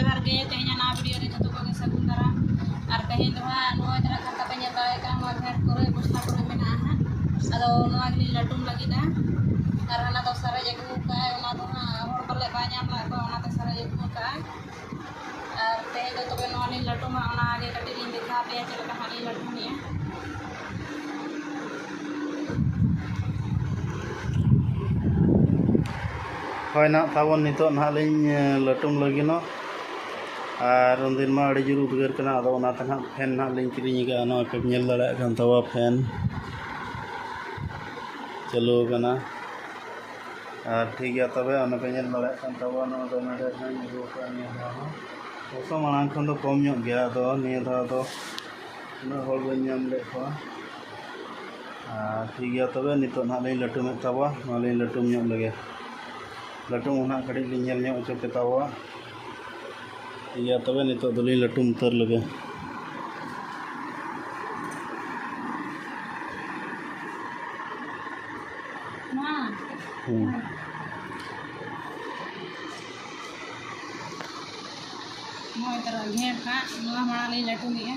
जोहार गे तेहना ना वीडियो रे जतो को सगुन दारा और तेहन दो नोय तरह खाता पे नेता का मोर भेट करे बसना करे मेना हा अदो नोय गली लटुम लगिदा और हना तो सारे जगू का ओना तो होड़ बले बा नाम ला को ओना ते सारे जगू का और तेहन दो तबे नोनी लटुम ओना आगे कटी लिन दिखा पे चल का हाली लटुम ने হয় না তাবন নিতো না লিং লটুম লাগিনো আর উনদিন मा আড়ি জুর উদ্গার কানা আদো না তানা ফ্যান না লিং কিরিᱧ কা নো पे ñel dara kan tawa fan चालू काना और ठीक गया तबे ओना पे ñel dara kan tawa no दो ना दे रो का नि हा ओसो मांग खन दो कम ñok गया दो नि धा दो ना होल बन ñam ले को ठीक गया तबे नितो ना लिं लटुम तावा नो लिं लटुम ñok लगे लटुम होना कड़ी लिंजल ᱧᱚᱜ ᱚᱪᱚ ᱠᱮᱛᱟᱣᱟ iya तबे नितो दली लटुम उतर लगे मोय तरह घेर का नोआ माना ले लटुम है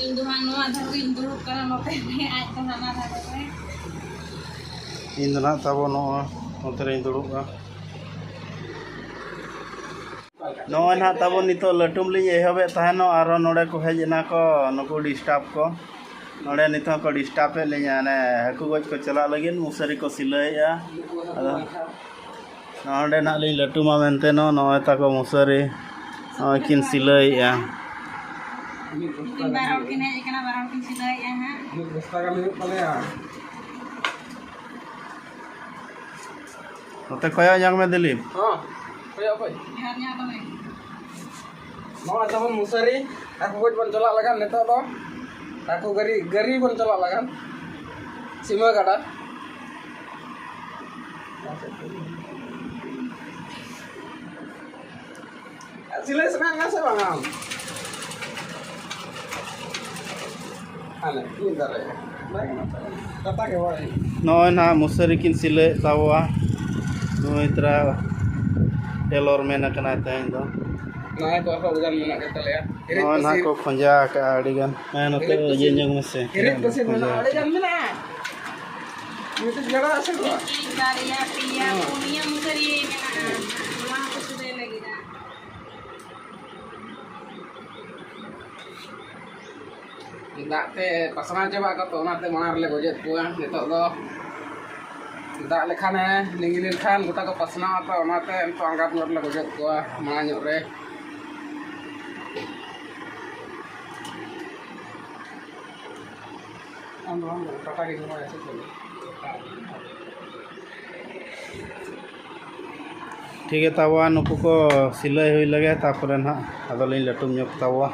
इन दुहा नोआ धर इन दुरुप करा नोते में आज तो हना था रे इन ना तबो नो नोतरे दुड़ुबा नो ना तबो नितो लटुम लिं एहबे तहनो आरो नोडे को हेजना को नको डिस्टर्ब को नोडे नितो को डिस्टर्ब पे लिं ने हकु गज को चला लगिन मुसरी को सिलैया अदो नोडे ना लिं लटुमा मेनते नो नोय ताको मुसरी किन सिलैया बाराउन किन है एकना बाराउन किन सिलाई है हां बस्ता का लियो पलेया नोते कया जंग में दिलीप हां कया भाई घर nya तो है नोआ तबन मुसरी aku goj bon chala lagan neto do aku gari bon chala lagan sima kada silai senang ngase bangam ana indar ya kata ke wai नोय ना मुसरी किन सिले तावा नोय तरा टेलर मेना कना तहन दो nah itu apa bukan mana kata ya नोय ना को खंजा का अडिगन मैं नते ये जंग में से irit pasti mana ada jam mana itu jara asal gua कार्या पिया पुनिया मुसरी मेना वहां कुछ दे लगी ना dak te pasana coba ka to na te manar le gojet puang nitok do dak lekhane ningilin khan gota ko pasna ta ona te to anggap nor le gojet ko mana nyok re am kata ke gimana sih ठीक है तावा नुकु को सिलाई हुई लगे तापर ना अदो लिं लटुम ñok तावा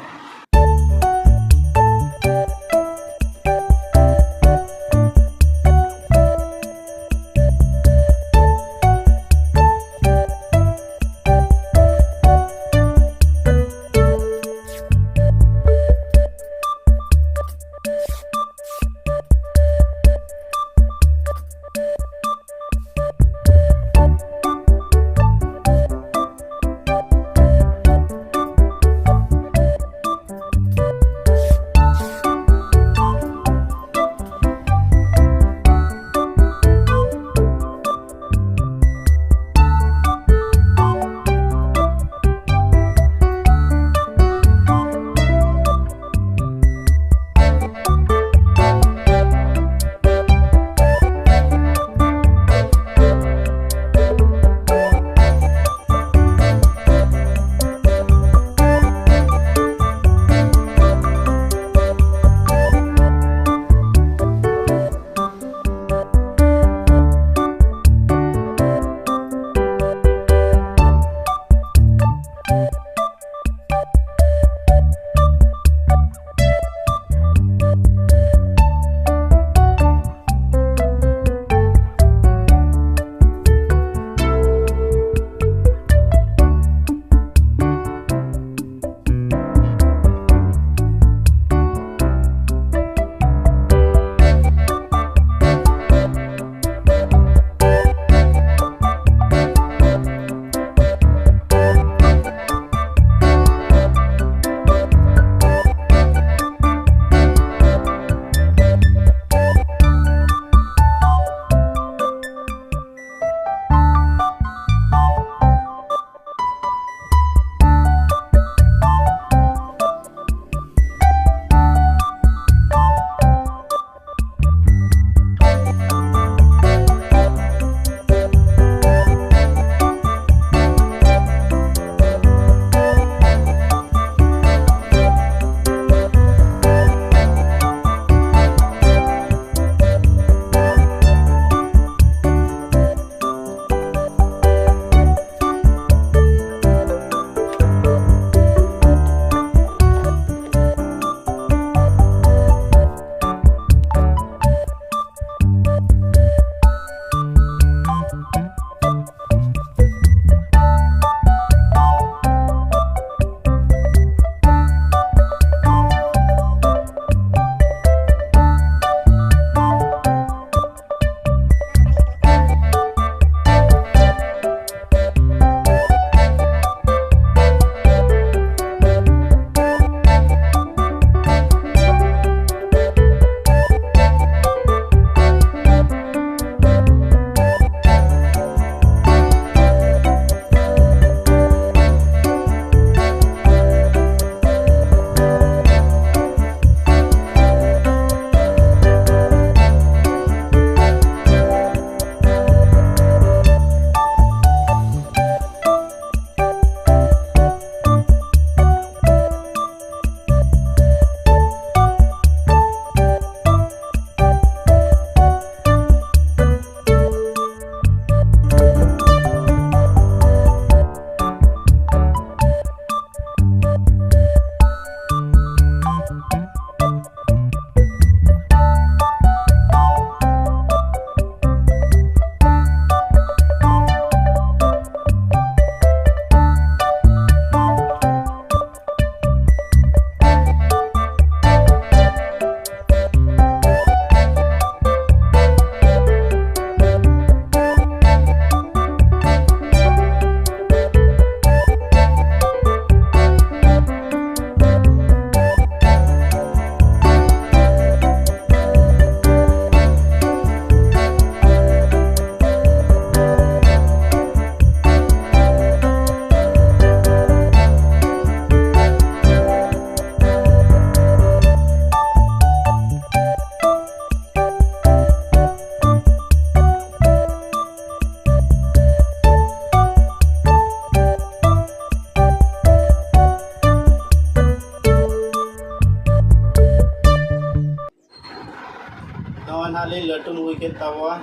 ᱠᱮᱫ ᱛᱟᱵᱚᱣᱟ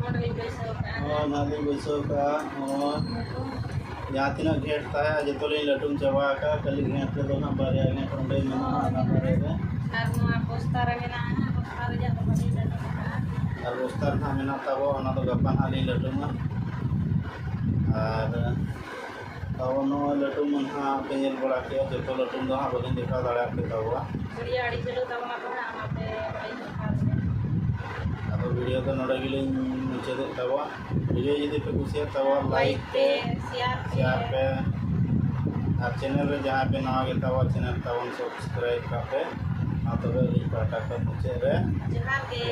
ᱱᱚᱰᱮ ᱞᱤᱧ ᱵᱟᱹᱭᱥᱟᱹᱣ ᱠᱟᱜᱼᱟ ᱱᱟᱞᱤᱧ ᱵᱟᱹᱭᱥᱟᱹᱣ ᱠᱟᱜᱼᱟ ᱡᱟᱦᱟᱸ ᱛᱤᱱᱟᱹᱜ ᱜᱷᱮᱴ ᱛᱟᱦᱮᱸ ᱡᱚᱛᱚ ᱞᱤᱧ ᱞᱟᱹᱴᱩᱢ ᱪᱟᱵᱟ ᱟᱠᱟᱫᱼᱟ ᱠᱷᱟᱹᱞᱤ ᱜᱷᱮᱴ ᱨᱮᱫᱚ ᱦᱟᱸᱜ ᱵᱟᱨᱭᱟ ᱜᱷᱮᱴ ᱚᱸᱰᱮ ᱢᱮᱱᱟᱜᱼᱟ ᱚᱱᱟ ᱫᱷᱟᱨᱮ ᱨᱮ ᱟᱨ ᱱᱚᱣᱟ ᱵᱚᱥᱛᱟ ᱨᱮ ᱢᱮᱱᱟᱜᱼᱟ ᱵᱚᱥᱛᱟ ᱨᱮᱭᱟᱜ ᱫᱚ ᱵᱟᱹᱞᱤᱧ ᱞᱟᱹᱴᱩᱢ ᱠᱟᱜᱼᱟ ᱟᱨ ᱵᱚᱥᱛᱟ ᱨᱮ ᱦᱟᱸᱜ ᱢᱮᱱᱟᱜ ᱛᱟᱵᱚ ᱚᱱᱟ ᱫᱚ ᱜᱟᱯᱟ ᱦᱟᱸᱜ ᱞᱤᱧ ᱞᱟᱹᱴᱩᱢᱟ ᱟᱨ ᱛᱟᱵᱚ ᱱᱚᱜᱼᱚᱭ ᱞᱟᱹᱴᱩᱢ ᱦᱟᱸᱜ ᱯᱮ ᱧᱮᱞ ᱵᱟᱲᱟ ᱠᱮᱜᱼᱟ ᱡᱚᱛᱚ ᱞᱟᱹᱴᱩᱢ ᱫᱚ ᱦᱟᱸᱜ ᱵᱟᱹᱞᱤᱧ ᱫᱮᱠᱷᱟᱣ ᱫᱟᱲᱮᱭᱟᱜ ᱯᱮ ᱛᱟᱵᱚᱣᱟ ᱵᱷᱤᱰᱤᱭᱳ ᱟᱹᱰᱤ ᱪᱟᱹᱞᱩ ᱛᱟᱵᱚᱱᱟ ᱛᱚ ᱦᱟᱸᱜ ᱚᱱᱟᱛᱮ ᱵᱟᱹᱞᱤᱧ ᱫᱮᱠᱷᱟᱣ ᱟᱫᱚ ᱵᱷᱤᱰᱤᱭᱳ ᱫᱚ ᱱᱚᱰᱮ ᱜᱮᱞᱤᱧ ᱢᱩᱪᱟᱹᱫᱮᱫ ᱛᱟᱵᱚᱣᱟ ᱵᱷᱤᱰᱤᱭᱳ ᱡᱩᱫि ᱯᱮ ᱠᱩᱥᱤᱭᱟᱜ ᱛᱟᱵᱚᱣᱟ ᱞᱟᱭᱤᱠ ᱯᱮ ᱥᱮᱭᱟᱨ ᱯᱮ ᱟᱨ ᱪᱮᱱᱮᱞ ᱨᱮ ᱡᱟᱦᱟᱸᱭ ᱯᱮ ᱱᱟᱣᱟ ᱜᱮ ᱛᱟᱵᱚ ᱪᱮᱱᱮᱞ ᱛᱟᱵᱚᱱ ᱥᱟᱵᱥᱠᱨᱟइब ᱠᱟᱜ ᱯᱮ ᱢᱟ ᱛᱚᱵᱮ ᱟᱹᱞᱤᱧ ᱯᱟᱦᱴᱟ ᱠᱷᱚᱱ ᱢᱩᱪᱟᱹᱫ ᱨᱮ ᱡᱚᱦᱟᱨ ᱜᱮ